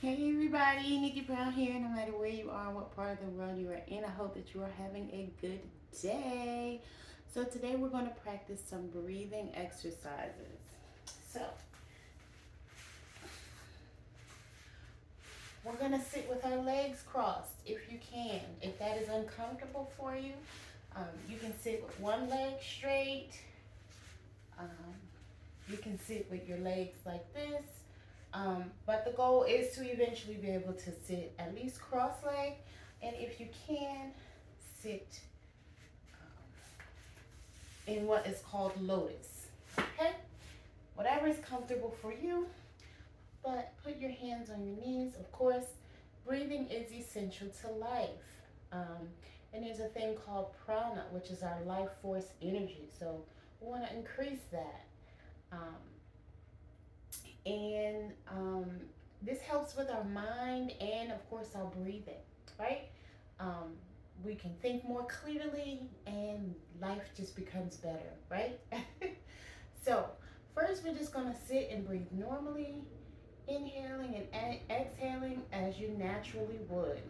Hey everybody, Nikki Brown here. No matter where you are, what part of the world you are in, I hope that you are having a good day. So today we're going to practice some breathing exercises. So we're going to sit with our legs crossed if you can. If that is uncomfortable for you, you can sit with one leg straight. Um, you can sit with your legs like this. But the goal is to eventually be able to sit at least cross-legged, and if you can, sit in what is called lotus. Okay? Whatever is comfortable for you, but put your hands on your knees. Of course, breathing is essential to life. And there's a thing called prana, which is our life force energy. So we want to increase that. Um, and this helps with our mind and of course our breathing, right? um, we can think more clearly and life just becomes better, right? So first we're just going to sit and breathe normally, inhaling and exhaling as you naturally would.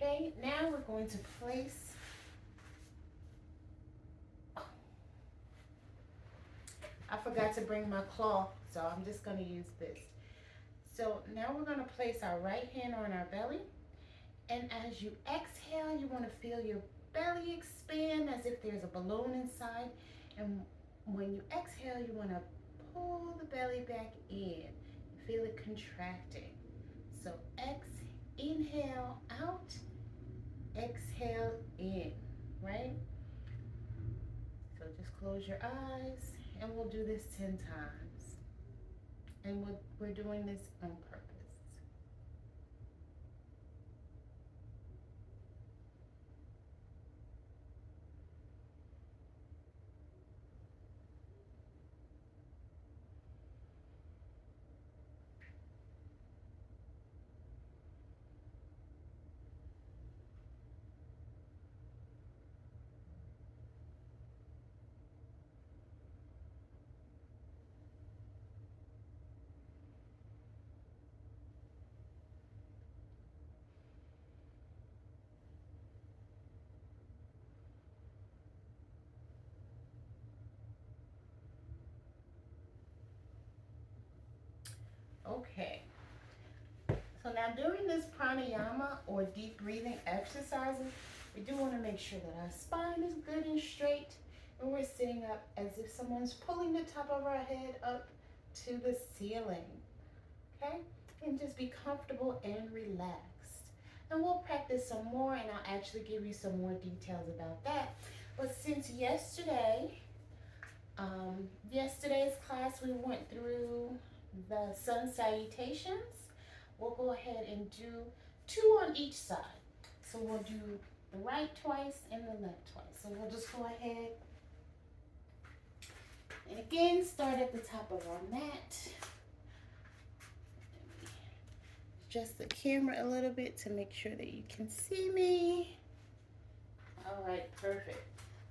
Okay, now we're going to place, I forgot to bring my cloth, so I'm just going to use this. So now we're going to place our right hand on our belly. And as you exhale, you want to feel your belly expand as if there's a balloon inside. And when you exhale, you want to pull the belly back in. Feel it contracting. So inhale out, exhale in, right? So just close your eyes and we'll do this 10 times. And we're doing this on purpose. Okay. So now during this pranayama or deep breathing exercises, we do want to make sure that our spine is good and straight and we're sitting up as if someone's pulling the top of our head up to the ceiling. Okay? And just be comfortable and relaxed. And we'll practice some more and I'll actually give you some more details about that. But since yesterday's class we went through the sun salutations, we'll go ahead and do two on each side. So we'll do the right twice and the left twice. So we'll just go ahead and again start at the top of our mat. Adjust the camera a little bit to make sure that you can see me. All right, perfect.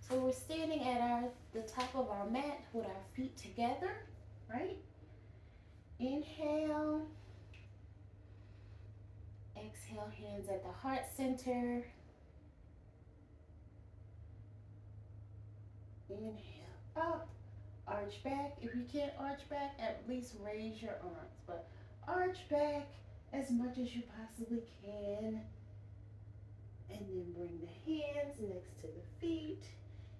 So we're standing at the top of our mat with our feet together, right? Inhale. Exhale, hands at the heart center. Inhale up, arch back. If you can't arch back, at least raise your arms. But arch back as much as you possibly can. And then bring the hands next to the feet.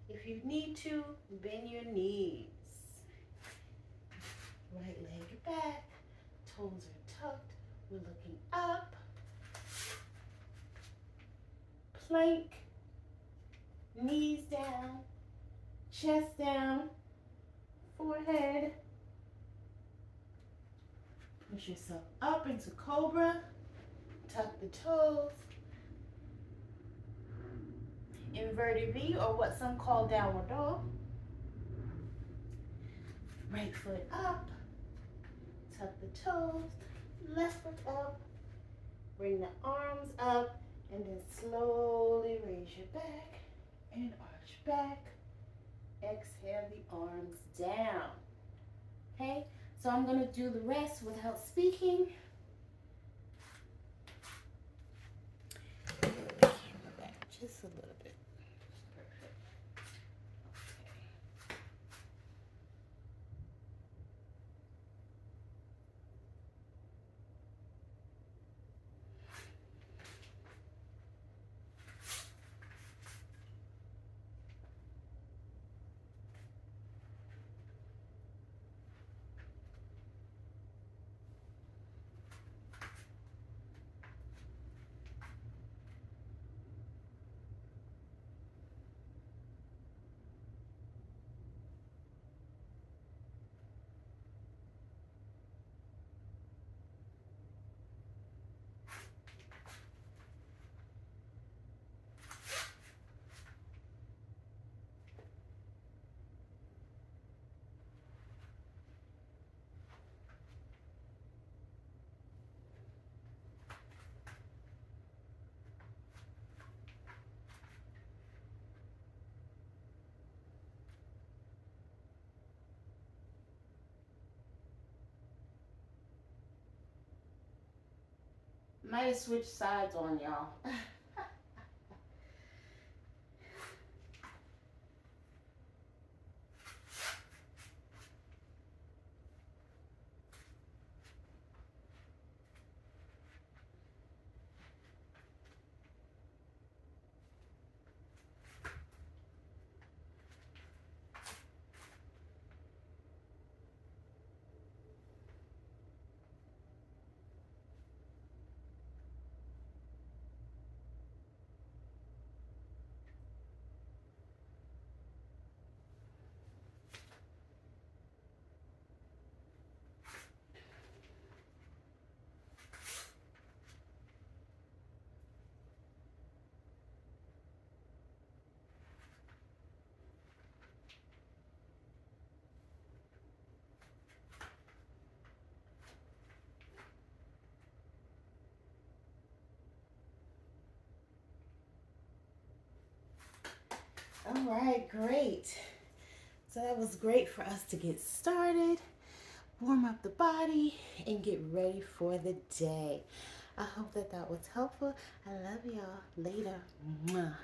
If you need to, bend your knees. Right leg back, toes are tucked. We're looking up. Plank, knees down, chest down, forehead. Push yourself up into cobra. Tuck the toes. Inverted V, or what some call downward dog. Right foot up. Tuck the toes. Left foot up. Bring the arms up and then slowly raise your back and arch back. Exhale the arms down. Okay, so I'm going to do the rest without speaking. Camera back just a little bit. Perfect. Okay. Might have switched sides on y'all. All right, great. So that was great for us to get started, warm up the body, and get ready for the day. I hope that was helpful. I love y'all. Later. Mwah.